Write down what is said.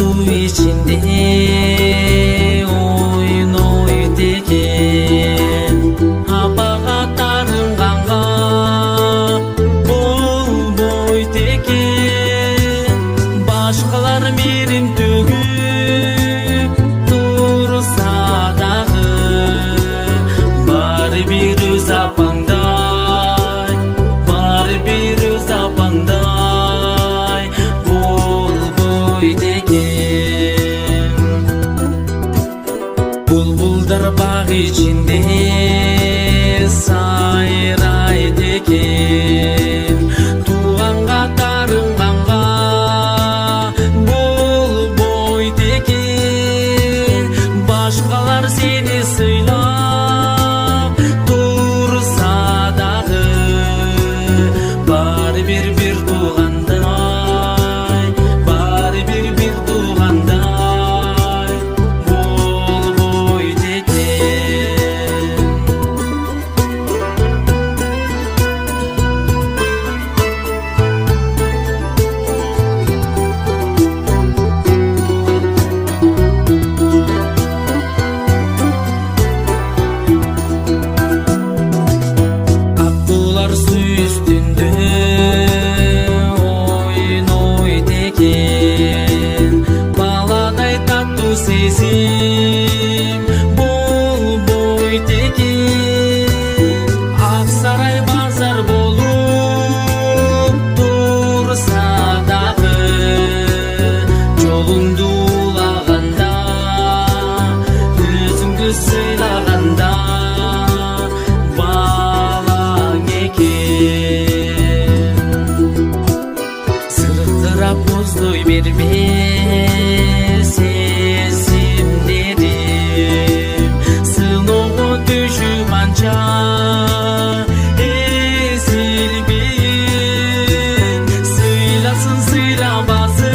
Su içinde oynoydu eкен. Апаға тарынғанға болбойды екен. Башқалар мейірім төгіп тұрса дағы, барыбір өз апаңдай, барыбір өз апаңдай болбойды екен. Бұлбұлдар бақ içinde сайрайды екен. Туғанға тарынғанға болбойды екен. Башқалар сені сыйлап тұрса дағы, барыбір бір туғандай, барыбір бір туғандай болбойды екен. Аққулар су үстінде ойнайды екен. Баладай тату сезім болбойды екен. Ақсарай базар болып тұрса дағы, жолыңды улағанда, өзіңді сыйлағанда балаң екен. Сырғырап боздай берме сезімдерім, сынауға düşіп анша ezilmeyin. Сыйласын сыйлабасын